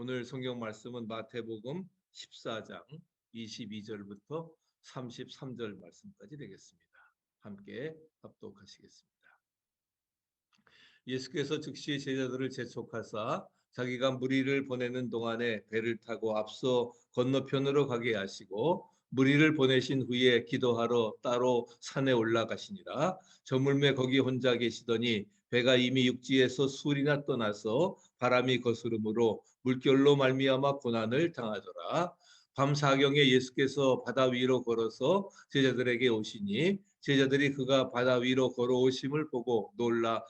오늘 성경 말씀은 마태복음 14장 22절부터 33절 말씀까지 되겠습니다. 함께 합독하시겠습니다. 예수께서 즉시 제자들을 재촉하사 자기가 무리를 보내는 동안에 배를 타고 앞서 건너편으로 가게 하시고 무리를 보내신 후에 기도하러 따로 산에 올라가시니라. 저물매 거기 혼자 계시더니 배가 이미 육지에서 술이나 떠나서 바람이 거스름으로 물결로 말미암아 고난을 당하더라. 밤 사경에 예수께서 바다 위로 걸어서 제자들에게 오시니 제자들이 그가 바다 위로 걸어오심을 보고 놀라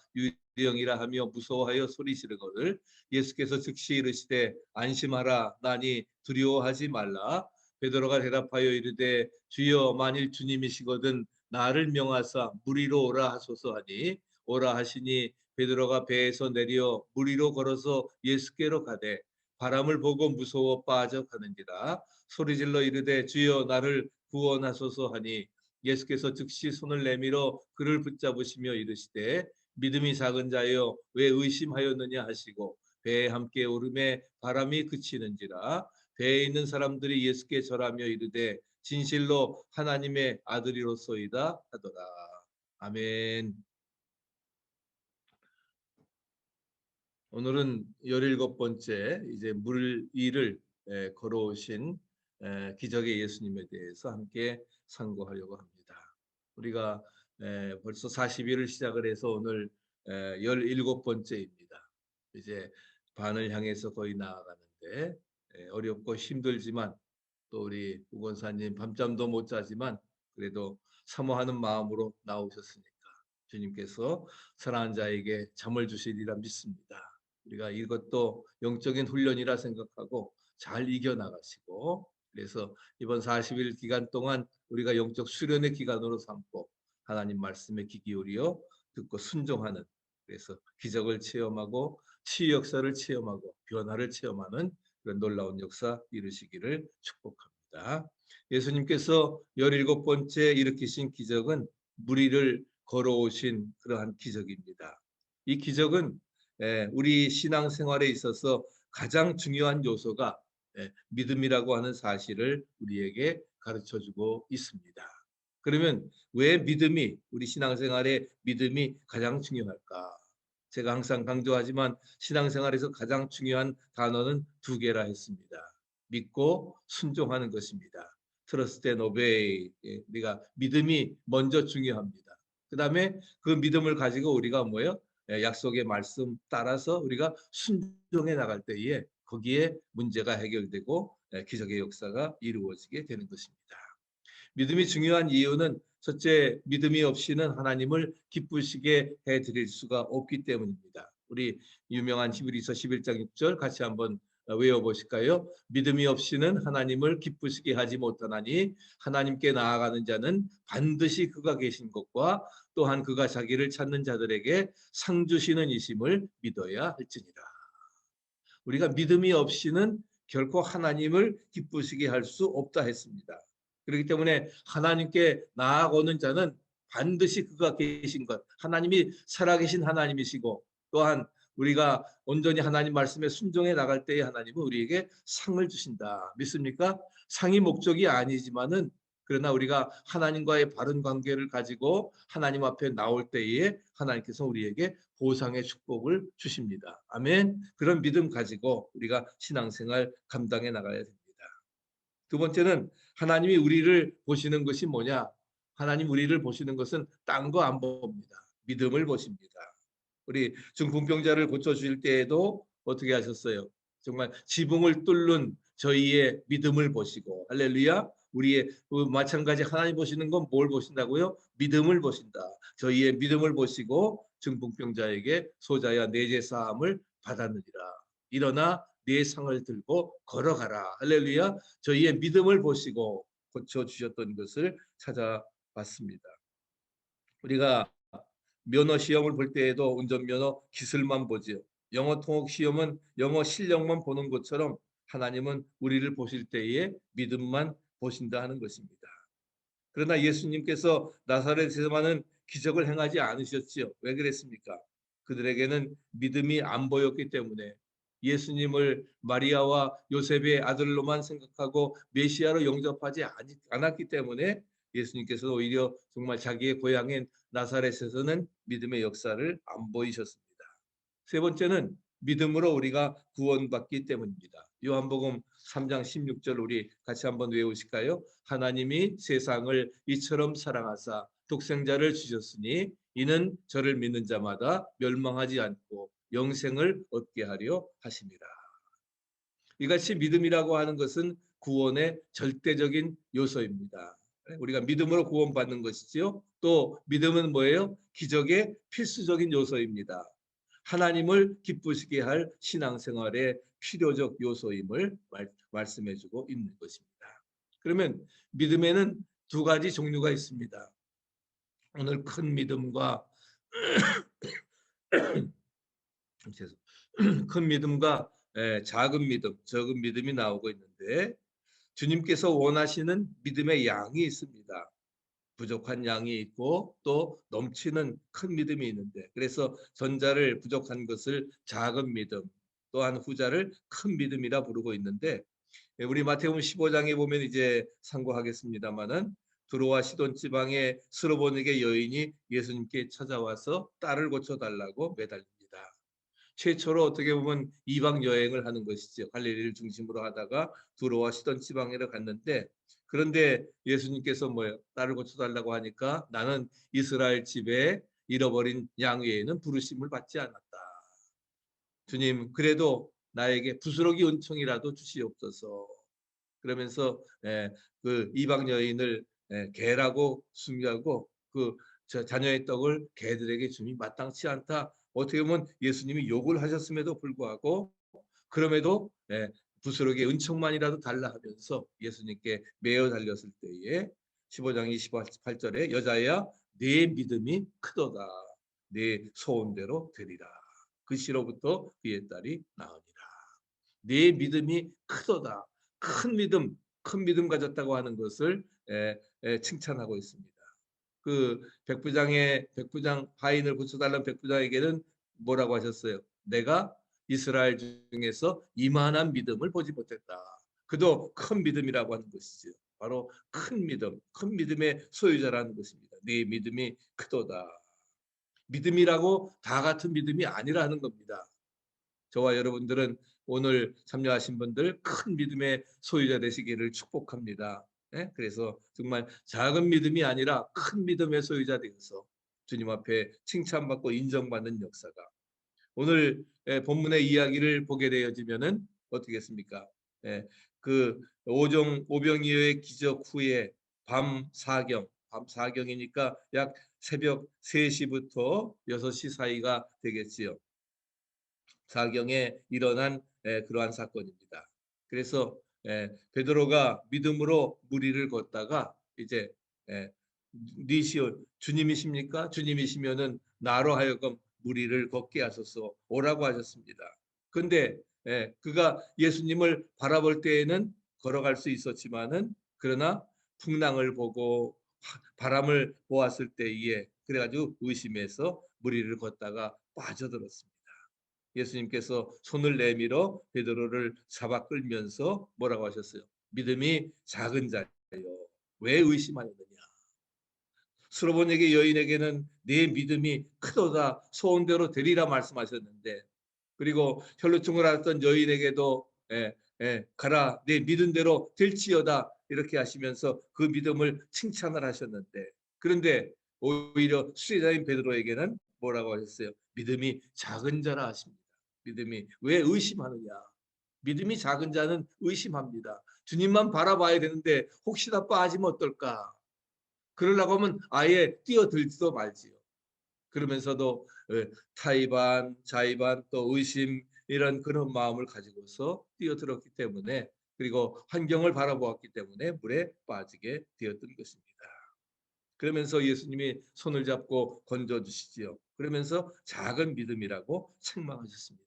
유령이라 하며 무서워하여 소리 지르거늘 예수께서 즉시 이르시되 안심하라 나니 두려워하지 말라. 베드로가 대답하여 이르되 주여 만일 주님이시거든 나를 명하사 물 위로 오라 하소서 하니 오라 하시니 베드로가 배에서 내려 물 위로 걸어서 예수께로 가되 바람을 보고 무서워 빠져 가는지라. 소리질러 이르되 주여 나를 구원하소서 하니 예수께서 즉시 손을 내밀어 그를 붙잡으시며 이르시되 믿음이 작은 자여 왜 의심하였느냐 하시고 배에 함께 오름에 바람이 그치는지라. 배에 있는 사람들이 예수께 절하며 이르되 진실로 하나님의 아들이로소이다 하더라. 아멘. 오늘은 17번째 이제 물 위를 걸어오신 기적의 예수님에 대해서 함께 상고하려고 합니다. 우리가 벌써 40일을 시작을 해서 오늘 17번째입니다. 이제 반을 향해서 거의 나아가는데 어렵고 힘들지만 또 우리 우건사님 밤잠도 못 자지만 그래도 사모하는 마음으로 나오셨으니까 주님께서 사랑하는 자에게 잠을 주시리라 믿습니다. 우리가 이것도 영적인 훈련이라 생각하고 잘 이겨나가시고 그래서 이번 40일 기간 동안 우리가 영적 수련의 기간으로 삼고 하나님 말씀에 귀 기울여 듣고 순종하는 그래서 기적을 체험하고 치유 역사를 체험하고 변화를 체험하는 그런 놀라운 역사 이루시기를 축복합니다. 예수님께서 17번째 일으키신 기적은 물 위를 걸어오신 그러한 기적입니다. 이 기적은 우리 신앙생활에 있어서 가장 중요한 요소가 믿음이라고 하는 사실을 우리에게 가르쳐주고 있습니다. 그러면 왜 믿음이 우리 신앙생활에 믿음이 가장 중요할까? 제가 항상 강조하지만 신앙생활에서 가장 중요한 단어는 두 개라 했습니다. 믿고 순종하는 것입니다. Trust and obey. 우리가 믿음이 먼저 중요합니다. 그 다음에 그 믿음을 가지고 우리가 뭐예요? 약속의 말씀 따라서 우리가 순종해 나갈 때에 거기에 문제가 해결되고 기적의 역사가 이루어지게 되는 것입니다. 믿음이 중요한 이유는 첫째, 믿음이 없이는 하나님을 기쁘시게 해드릴 수가 없기 때문입니다. 우리 유명한 히브리서 11장 6절 같이 한번 외워보실까요? 믿음이 없이는 하나님을 기쁘시게 하지 못하나니 하나님께 나아가는 자는 반드시 그가 계신 것과 또한 그가 자기를 찾는 자들에게 상 주시는 이심을 믿어야 할지니라. 우리가 믿음이 없이는 결코 하나님을 기쁘시게 할 수 없다 했습니다. 그렇기 때문에 하나님께 나아오는 자는 반드시 그가 계신 것, 하나님이 살아계신 하나님이시고 또한 우리가 온전히 하나님 말씀에 순종해 나갈 때에 하나님은 우리에게 상을 주신다. 믿습니까? 상이 목적이 아니지만은 그러나 우리가 하나님과의 바른 관계를 가지고 하나님 앞에 나올 때에 하나님께서 우리에게 보상의 축복을 주십니다. 아멘. 그런 믿음 가지고 우리가 신앙생활 감당해 나가야 됩니다. 두 번째는 하나님이 우리를 보시는 것이 뭐냐? 하나님 우리를 보시는 것은 딴 거 안 봅니다. 믿음을 보십니다. 우리 중풍병자를 고쳐주실 때에도 어떻게 하셨어요? 정말 지붕을 뚫는 저희의 믿음을 보시고 할렐루야. 우리의 마찬가지 하나님 보시는 건 뭘 보신다고요? 믿음을 보신다. 저희의 믿음을 보시고 중풍병자에게 소자야 내제 사함을 받았느니라. 일어나 네 상을 들고 걸어가라. 할렐루야. 저희의 믿음을 보시고 고쳐주셨던 것을 찾아봤습니다. 우리가 면허 시험을 볼 때에도 운전면허 기술만 보지요. 영어 통역 시험은 영어 실력만 보는 것처럼 하나님은 우리를 보실 때에 믿음만 보신다 하는 것입니다. 그러나 예수님께서 나사렛에서만은 기적을 행하지 않으셨지요. 왜 그랬습니까? 그들에게는 믿음이 안 보였기 때문에 예수님을 마리아와 요셉의 아들로만 생각하고 메시아로 영접하지 않았기 때문에 예수님께서 오히려 정말 자기의 고향인 나사렛에서는 믿음의 역사를 안 보이셨습니다. 세 번째는 믿음으로 우리가 구원받기 때문입니다. 요한복음 3장 16절 우리 같이 한번 외우실까요? 하나님이 세상을 이처럼 사랑하사 독생자를 주셨으니 이는 저를 믿는 자마다 멸망하지 않고 영생을 얻게 하려 하심이라. 이같이 믿음이라고 하는 것은 구원의 절대적인 요소입니다. 우리가 믿음으로 구원받는 것이지요. 또 믿음은 뭐예요? 기적의 필수적인 요소입니다. 하나님을 기쁘시게 할 신앙생활의 필요적 요소임을 말씀해주고 있는 것입니다. 그러면 믿음에는 두 가지 종류가 있습니다. 오늘 큰 믿음과 큰 믿음과 작은 믿음, 적은 믿음이 나오고 있는데 주님께서 원하시는 믿음의 양이 있습니다. 부족한 양이 있고 또 넘치는 큰 믿음이 있는데 그래서 전자를 부족한 것을 작은 믿음, 또한 후자를 큰 믿음이라 부르고 있는데 우리 마태복음 15장에 보면 이제 상고하겠습니다마는 두로와 시돈 지방의 스로보니게 여인이 예수님께 찾아와서 딸을 고쳐달라고 매달립니다. 최초로 어떻게 보면 이방 여행을 하는 것이죠. 갈릴리를 중심으로 하다가 두로와 시돈 지방으로 갔는데 그런데 예수님께서 뭐예요? 딸을 고쳐달라고 하니까 나는 이스라엘 집에 잃어버린 양 외에는 부르심을 받지 않았다. 주님 그래도 나에게 부스러기 은총이라도 주시옵소서. 그러면서 그 이방 여인을 개라고 숭배하고 그 자녀의 떡을 개들에게 줌이 마땅치 않다. 어떻게 보면 예수님이 욕을 하셨음에도 불구하고 그럼에도 부스러기의 은총만이라도 달라 하면서 예수님께 매어 달렸을 때에 15장 28절에 여자야 네 믿음이 크도다. 네 소원대로 되리라. 그 시로부터 그의 딸이 나으니라. 네 믿음이 크도다. 큰 믿음 가졌다고 하는 것을 칭찬하고 있습니다. 그 백부장 하인을 고쳐달라는 백부장에게는 뭐라고 하셨어요? 내가 이스라엘 중에서 이만한 믿음을 보지 못했다. 그도 큰 믿음이라고 하는 것이죠. 바로 큰 믿음의 소유자라는 것입니다. 네 믿음이 크도다. 믿음이라고 다 같은 믿음이 아니라는 겁니다. 저와 여러분들은 오늘 참여하신 분들 큰 믿음의 소유자 되시기를 축복합니다. 그래서 정말 작은 믿음이 아니라 큰 믿음의 소유자 되어서 주님 앞에 칭찬받고 인정받는 역사가 오늘 본문의 이야기를 보게 되어지면은 어떻겠습니까? 그 오병이어의 기적 후에 밤 사경이니까 약 새벽 3시부터 6시 사이가 되겠지요. 사경에 일어난 그러한 사건입니다. 그래서 베드로가 믿음으로 무리를 걷다가 이제 니시오 주님이십니까? 주님이시면은 나로 하여금 무리를 걷게 하소서 오라고 하셨습니다. 근데 그가 예수님을 바라볼 때에는 걸어갈 수 있었지만은 그러나 풍랑을 보고 바람을 보았을 때에 그래가지고 의심해서 무리를 걷다가 빠져들었습니다. 예수님께서 손을 내밀어 베드로를 잡아 끌면서 뭐라고 하셨어요? 믿음이 작은 자여 왜 의심하였느냐? 스로보니게 여인에게는 네 믿음이 크도다 소원대로 되리라 말씀하셨는데 그리고 혈루증을 앓았던 여인에게도 가라 네 믿은 대로 될지어다 이렇게 하시면서 그 믿음을 칭찬을 하셨는데 그런데 오히려 수혜자인 베드로에게는 뭐라고 하셨어요? 믿음이 작은 자라 하십니다. 믿음이 왜 의심하느냐? 믿음이 작은 자는 의심합니다. 주님만 바라봐야 되는데 혹시나 빠지면 어떨까? 그러려고 하면 아예 뛰어들지도 말지요. 그러면서도 타이반, 자의반 또 의심 이런 그런 마음을 가지고서 뛰어들었기 때문에 그리고 환경을 바라보았기 때문에 물에 빠지게 되었던 것입니다. 그러면서 예수님이 손을 잡고 건져주시지요. 그러면서 작은 믿음이라고 책망하셨습니다.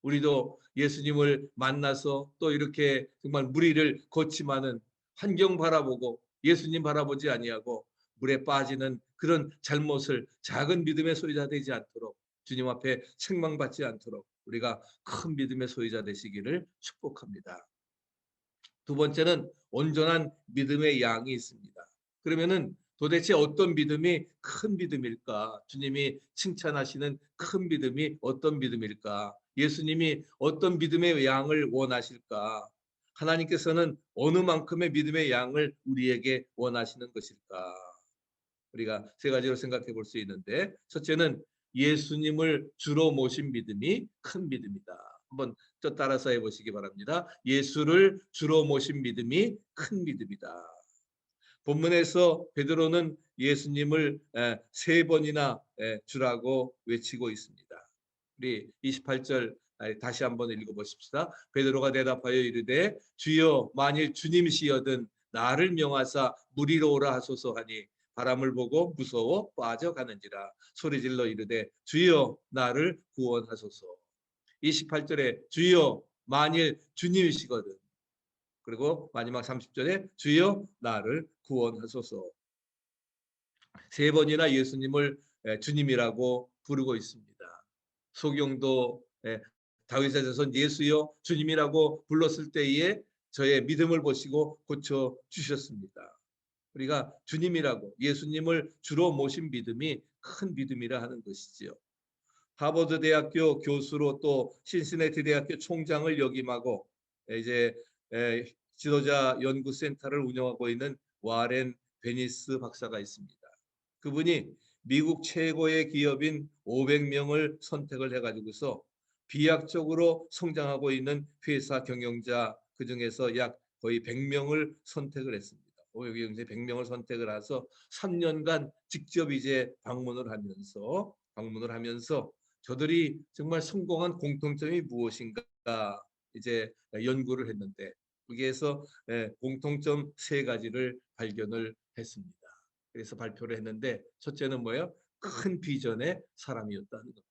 우리도 예수님을 만나서 또 이렇게 정말 무리를 걷지만은 환경 바라보고 예수님 바라보지 아니하고 물에 빠지는 그런 잘못을 작은 믿음의 소유자 되지 않도록 주님 앞에 책망받지 않도록 우리가 큰 믿음의 소유자 되시기를 축복합니다. 두 번째는 온전한 믿음의 양이 있습니다. 그러면은 도대체 어떤 믿음이 큰 믿음일까? 주님이 칭찬하시는 큰 믿음이 어떤 믿음일까? 예수님이 어떤 믿음의 양을 원하실까? 하나님께서는 어느 만큼의 믿음의 양을 우리에게 원하시는 것일까? 우리가 세 가지로 생각해 볼 수 있는데, 첫째는 예수님을 주로 모신 믿음이 큰 믿음이다. 한번 또 따라서 해보시기 바랍니다. 예수를 주로 모신 믿음이 큰 믿음이다. 본문에서 베드로는 예수님을 세 번이나 주라고 외치고 있습니다. 우리 28절 다시 한번 읽어보십시다. 베드로가 대답하여 이르되 주여 만일 주님이시여든 나를 명하사 물 위로 오라 하소서 하니 바람을 보고 무서워 빠져가는지라 소리질러 이르되 주여 나를 구원하소서. 28절에 주여 만일 주님이시거든, 그리고 마지막 30절에 주여 나를 구원하소서. 세 번이나 예수님을 주님이라고 부르고 있습니다. 소경도 다윗의 자손 예수여 주님이라고 불렀을 때에 저의 믿음을 보시고 고쳐 주셨습니다. 우리가 주님이라고 예수님을 주로 모신 믿음이 큰 믿음이라 하는 것이지요. 하버드 대학교 교수로 또 신시내티 대학교 총장을 역임하고 이제 지도자 연구센터를 운영하고 있는 와렌 베니스 박사가 있습니다. 그분이 미국 최고의 기업인 500명을 선택을 해가지고서 비약적으로 성장하고 있는 회사 경영자 그중에서 약 거의 100명을 선택을 했습니다. 여기 이제 100명을 선택을 해서 3년간 직접 이제 방문을 하면서 저들이 정말 성공한 공통점이 무엇인가 이제 연구를 했는데 거기에서 공통점 세 가지를 발견을 했습니다. 그래서 발표를 했는데 첫째는 뭐예요? 큰 비전의 사람이었다는 겁니다.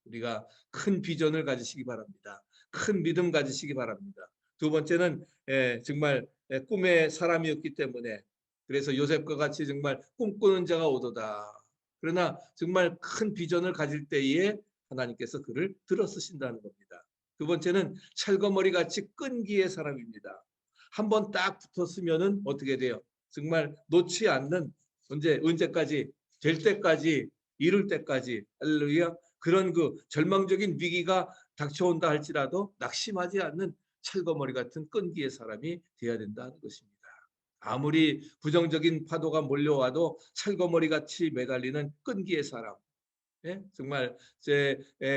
우리가 큰 비전을 가지시기 바랍니다. 큰 믿음 가지시기 바랍니다. 두 번째는 정말 꿈의 사람이었기 때문에 그래서 요셉과 같이 정말 꿈꾸는 자가 오도다. 그러나 정말 큰 비전을 가질 때에 하나님께서 그를 들어 쓰신다는 겁니다. 두 번째는 철거머리 같이 끈기의 사람입니다. 한번 딱 붙었으면은 어떻게 돼요? 정말 놓지 않는 언제까지 될 때까지 이룰 때까지 할렐루야 그런 그 절망적인 위기가 닥쳐온다 할지라도 낙심하지 않는 철거머리 같은 끈기의 사람이 되어야 된다는 것입니다. 아무리 부정적인 파도가 몰려와도 철거머리 같이 매달리는 끈기의 사람. 정말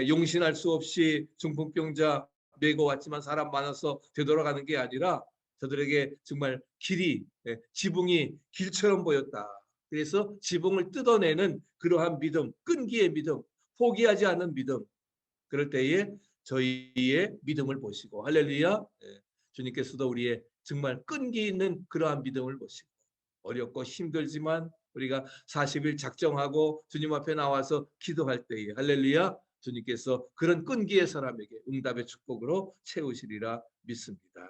용신할 수 없이 중풍병자 메고 왔지만 사람 많아서 되돌아가는 게 아니라 저들에게 정말 지붕이 길처럼 보였다. 그래서 지붕을 뜯어내는 그러한 믿음, 끈기의 믿음, 포기하지 않는 믿음. 그럴 때에 저희의 믿음을 보시고 할렐루야. 주님께서도 우리의 정말 끈기 있는 그러한 믿음을 보시고 어렵고 힘들지만 우리가 40일 작정하고 주님 앞에 나와서 기도할 때에 할렐루야 주님께서 그런 끈기의 사람에게 응답의 축복으로 채우시리라 믿습니다.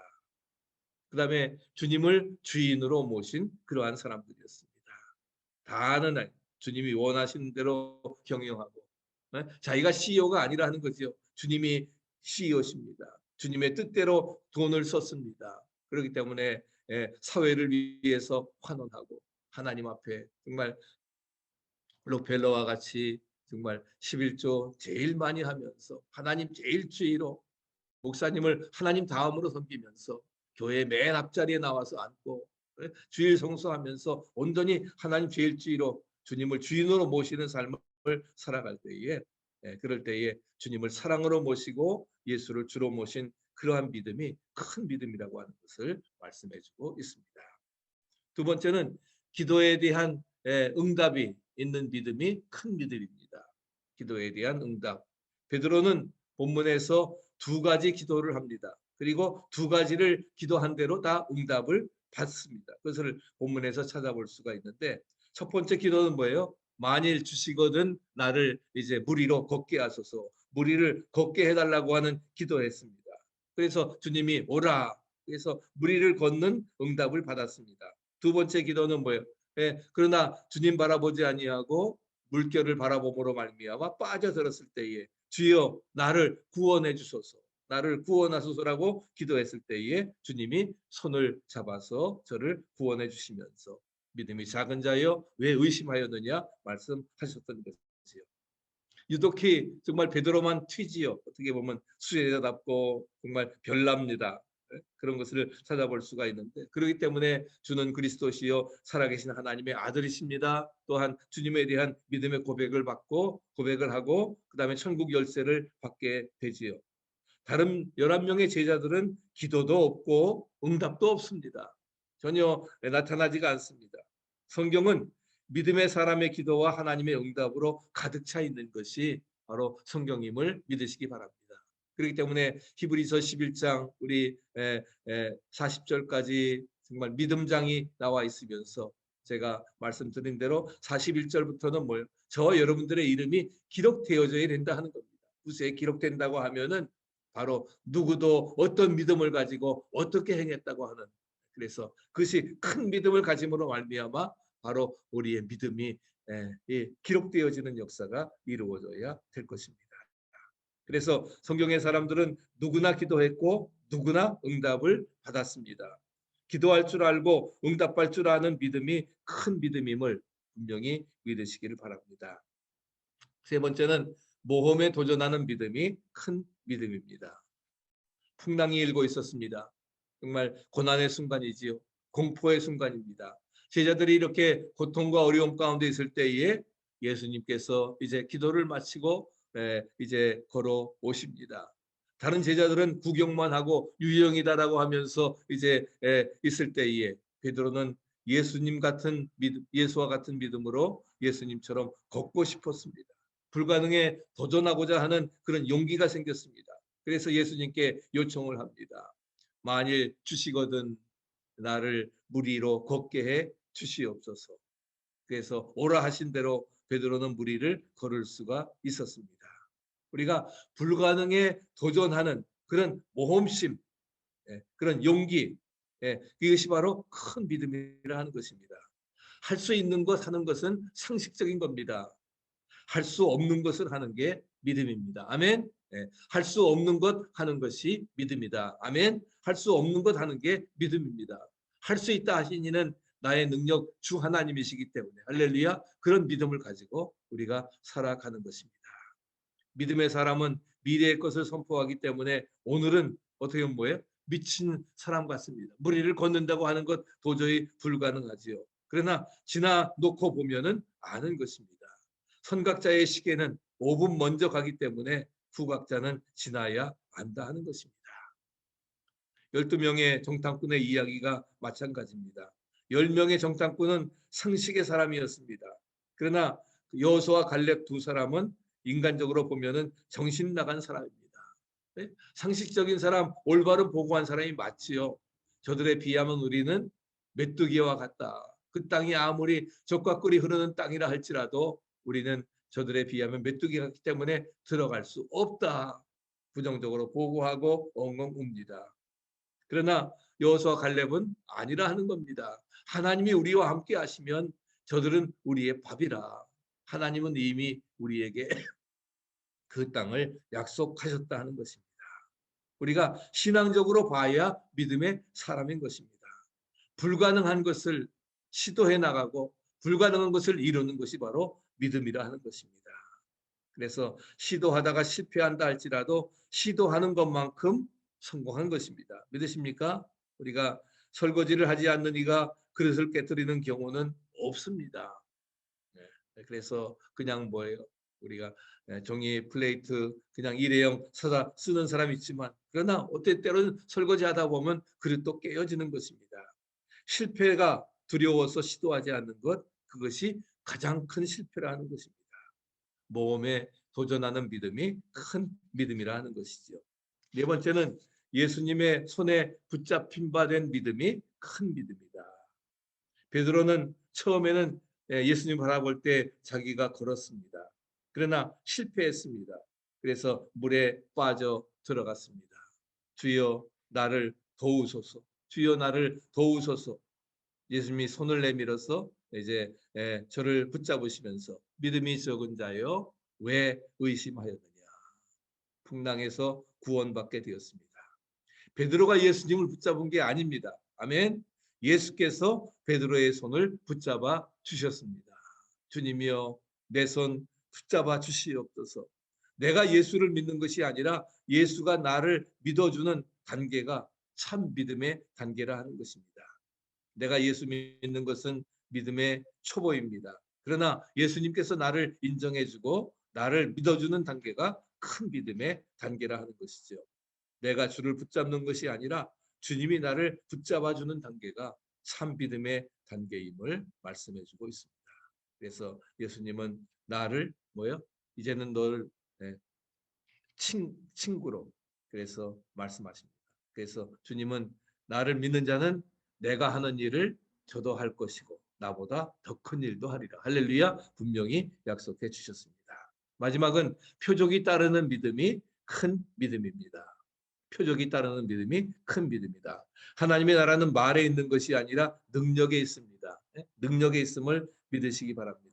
그 다음에 주님을 주인으로 모신 그러한 사람들이었습니다. 다 아는 주님이 원하시는 대로 경영하고 자기가 CEO가 아니라 하는 거죠. 주님이 CEO십니다. 주님의 뜻대로 돈을 썼습니다. 그렇기 때문에 사회를 위해서 환원하고 하나님 앞에 정말 록펠러와 같이 정말 11조 제일 많이 하면서 하나님 제일 주의로 목사님을 하나님 다음으로 섬기면서 교회 맨 앞자리에 나와서 앉고 주일 성수하면서 온전히 하나님 제일 주의로 주님을 주인으로 모시는 삶을 살아갈 때에 그럴 때에 주님을 사랑으로 모시고 예수를 주로 모신 그러한 믿음이 큰 믿음이라고 하는 것을 말씀해주고 있습니다. 두 번째는 기도에 대한 응답이 있는 믿음이 큰 믿음입니다. 기도에 대한 응답. 베드로는 본문에서 두 가지 기도를 합니다. 그리고 두 가지를 기도한 대로 다 응답을 받습니다. 그것을 본문에서 찾아볼 수가 있는데 첫 번째 기도는 뭐예요? 만일 주시거든 나를 이제 물 위로 걷게 하소서. 물 위를 걷게 해달라고 하는 기도했습니다. 그래서 주님이 오라. 그래서 물 위를 걷는 응답을 받았습니다. 두 번째 기도는 뭐예요? 그러나 주님 바라보지 아니하고 물결을 바라봄으로 말미암아 빠져들었을 때에 주여 나를 구원해 주소서, 나를 구원하소서라고 기도했을 때에 주님이 손을 잡아서 저를 구원해 주시면서 믿음이 작은 자여 왜 의심하였느냐 말씀하셨던 것이요. 유독히 정말 베드로만 튀지요. 어떻게 보면 수제자답고 정말 별납니다. 그런 것을 찾아볼 수가 있는데, 그렇기 때문에 주는 그리스도시요 살아계신 하나님의 아들이십니다. 또한 주님에 대한 믿음의 고백을 받고 고백을 하고 그 다음에 천국 열쇠를 받게 되지요. 다른 11명의 제자들은 기도도 없고 응답도 없습니다. 전혀 나타나지가 않습니다. 성경은 믿음의 사람의 기도와 하나님의 응답으로 가득 차 있는 것이 바로 성경임을 믿으시기 바랍니다. 그렇기 때문에 히브리서 11장 우리 40절까지 정말 믿음장이 나와 있으면서 제가 말씀드린 대로 41절부터는 뭐예요? 저 여러분들의 이름이 기록되어져야 된다 하는 겁니다. 구세에 기록된다고 하면은 바로 누구도 어떤 믿음을 가지고 어떻게 행했다고 하는, 그래서 그것이 큰 믿음을 가짐으로 말미암아 바로 우리의 믿음이 기록되어지는 역사가 이루어져야 될 것입니다. 그래서 성경의 사람들은 누구나 기도했고 누구나 응답을 받았습니다. 기도할 줄 알고 응답할 줄 아는 믿음이 큰 믿음임을 분명히 믿으시기를 바랍니다. 세 번째는 모험에 도전하는 믿음이 큰 믿음입니다. 풍랑이 일고 있었습니다. 정말 고난의 순간이지요. 공포의 순간입니다. 제자들이 이렇게 고통과 어려움 가운데 있을 때에 예수님께서 이제 기도를 마치고 이제 걸어오십니다. 다른 제자들은 구경만 하고 유형이다라고 하면서 이제 있을 때에 베드로는 예수님 같은 믿음, 예수와 같은 믿음으로 예수님처럼 걷고 싶었습니다. 불가능에 도전하고자 하는 그런 용기가 생겼습니다. 그래서 예수님께 요청을 합니다. 만일 주시거든 나를 물 위로 걷게 해 주시옵소서. 그래서 오라 하신 대로 베드로는 물 위를 걸을 수가 있었습니다. 우리가 불가능에 도전하는 그런 모험심, 그런 용기, 이것이 바로 큰 믿음이라 하는 것입니다. 할 수 있는 것 하는 것은 상식적인 겁니다. 할 수 없는 것을 하는 게 믿음입니다. 아멘. 할 수 없는 것 하는 것이 믿음이다. 아멘. 할 수 없는 것 하는 게 믿음입니다. 할 수 있다 하신 이는 나의 능력 주 하나님이시기 때문에 할렐루야, 그런 믿음을 가지고 우리가 살아가는 것입니다. 믿음의 사람은 미래의 것을 선포하기 때문에 오늘은 어떻게 보면 뭐예요? 미친 사람 같습니다. 무리를 걷는다고 하는 것 도저히 불가능하지요. 그러나 지나 놓고 보면은 아는 것입니다. 선각자의 시계는 5분 먼저 가기 때문에 후각자는 지나야 안다 하는 것입니다. 12명의 정탐꾼의 이야기가 마찬가지입니다. 10명의 정탐꾼은 상식의 사람이었습니다. 그러나 여호수아와 갈렙 두 사람은 인간적으로 보면은 정신 나간 사람입니다. 네? 상식적인 사람, 올바른 보고한 사람이 맞지요. 저들에 비하면 우리는 메뚜기와 같다. 그 땅이 아무리 적과 꿀이 흐르는 땅이라 할지라도 우리는 저들에 비하면 메뚜기 같기 때문에 들어갈 수 없다. 부정적으로 보고하고 엉엉 웁니다. 그러나 여호수아 갈렙은 아니라 하는 겁니다. 하나님이 우리와 함께 하시면 저들은 우리의 밥이라. 하나님은 이미 우리에게 그 땅을 약속하셨다 하는 것입니다. 우리가 신앙적으로 봐야 믿음의 사람인 것입니다. 불가능한 것을 시도해 나가고 불가능한 것을 이루는 것이 바로 믿음이라 하는 것입니다. 그래서 시도하다가 실패한다 할지라도 시도하는 것만큼 성공한 것입니다. 믿으십니까? 우리가 설거지를 하지 않는 이가 그릇을 깨뜨리는 경우는 없습니다. 그래서 그냥 뭐예요? 우리가 종이 플레이트 그냥 일회용 사다 쓰는 사람이 있지만, 그러나 어때 때로는 설거지하다 보면 그릇도 깨어지는 것입니다. 실패가 두려워서 시도하지 않는 것, 그것이 가장 큰 실패라는 것입니다. 모험에 도전하는 믿음이 큰 믿음이라 하는 것이죠. 네 번째는 예수님의 손에 붙잡힌 바 된 믿음이 큰 믿음이다. 베드로는 처음에는 예수님 바라볼 때 자기가 걸었습니다. 그러나 실패했습니다. 그래서 물에 빠져 들어갔습니다. 주여 나를 도우소서. 주여 나를 도우소서. 예수님이 손을 내밀어서 이제 저를 붙잡으시면서 믿음이 적은 자여 왜 의심하였느냐. 풍랑에서 구원받게 되었습니다. 베드로가 예수님을 붙잡은 게 아닙니다. 아멘. 예수께서 베드로의 손을 붙잡아 주셨습니다. 주님이여, 내 손 붙잡아 주시옵소서. 내가 예수를 믿는 것이 아니라 예수가 나를 믿어주는 단계가 참 믿음의 단계라 하는 것입니다. 내가 예수 믿는 것은 믿음의 초보입니다. 그러나 예수님께서 나를 인정해주고 나를 믿어주는 단계가 큰 믿음의 단계라 하는 것이죠. 내가 주를 붙잡는 것이 아니라 주님이 나를 붙잡아주는 단계가 참 믿음의 단계임을 말씀해주고 있습니다. 그래서 예수님은 나를 이제는 너를 친구로 그래서 말씀하십니다. 그래서 주님은 나를 믿는 자는 내가 하는 일을 저도 할 것이고 나보다 더 큰 일도 하리라. 할렐루야. 분명히 약속해 주셨습니다. 마지막은 표적이 따르는 믿음이 큰 믿음입니다. 표적이 따르는 믿음이 큰 믿음이다. 하나님의 나라는 말에 있는 것이 아니라 능력에 있습니다. 능력에 있음을 믿으시기 바랍니다.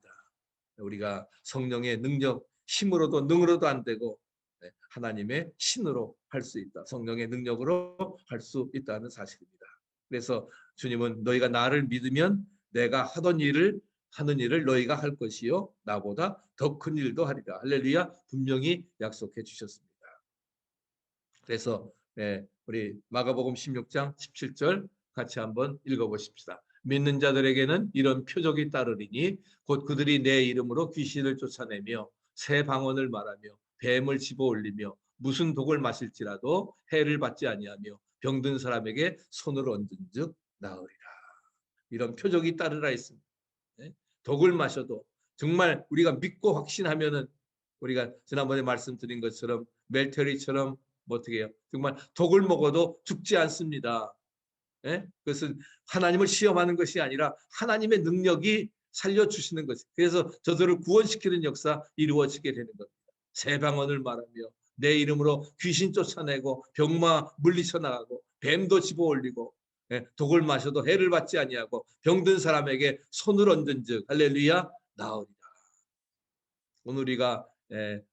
우리가 성령의 능력, 힘으로도 능으로도 안 되고 하나님의 신으로 할 수 있다. 성령의 능력으로 할 수 있다는 사실입니다. 그래서 주님은 너희가 나를 믿으면 내가 하던 일을 하는 일을 너희가 할 것이요 나보다 더 큰 일도 하리라. 할렐루야. 분명히 약속해 주셨습니다. 그래서 우리 마가복음 16장 17절 같이 한번 읽어보십시다. 믿는 자들에게는 이런 표적이 따르리니 곧 그들이 내 이름으로 귀신을 쫓아내며 새 방언을 말하며 뱀을 집어올리며 무슨 독을 마실지라도 해를 받지 아니하며 병든 사람에게 손을 얹은즉 나으리라. 이런 표적이 따르라 했습니다. 독을 마셔도 정말 우리가 믿고 확신하면은 우리가 지난번에 말씀드린 것처럼 멜테리처럼 어떻게 해요? 정말 독을 먹어도 죽지 않습니다. 그것은 하나님을 시험하는 것이 아니라 하나님의 능력이 살려주시는 것. 그래서 저들을 구원시키는 역사 이루어지게 되는 겁니다. 새 방언을 말하며 내 이름으로 귀신 쫓아내고 병마 물리쳐 나가고 뱀도 집어올리고 독을 마셔도 해를 받지 아니하고 병든 사람에게 손을 얹은즉 할렐루야 나으리라. 오늘 우리가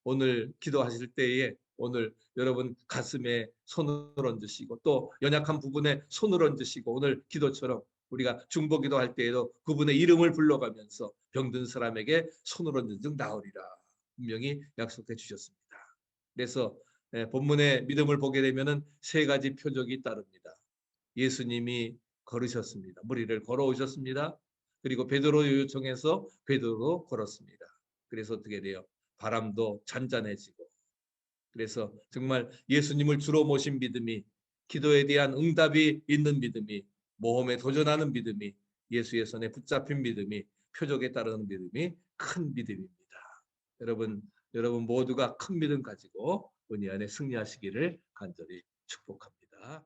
오늘 기도하실 때에 오늘 여러분 가슴에 손을 얹으시고 또 연약한 부분에 손을 얹으시고 오늘 기도처럼 우리가 중보기도 할 때에도 그분의 이름을 불러가면서 병든 사람에게 손을 얹은 즉 나으리라 분명히 약속해 주셨습니다. 그래서 본문의 믿음을 보게 되면은 세 가지 표적이 따릅니다. 예수님이 걸으셨습니다. 무리를 걸어오셨습니다. 그리고 베드로 요청해서 베드로로 걸었습니다. 그래서 어떻게 돼요? 바람도 잔잔해지고 그래서 정말 예수님을 주로 모신 믿음이 기도에 대한 응답이 있는 믿음이 모험에 도전하는 믿음이 예수의 손에 붙잡힌 믿음이 표적에 따르는 믿음이 큰 믿음입니다. 여러분 모두가 큰 믿음 가지고 은혜 안에 승리하시기를 간절히 축복합니다.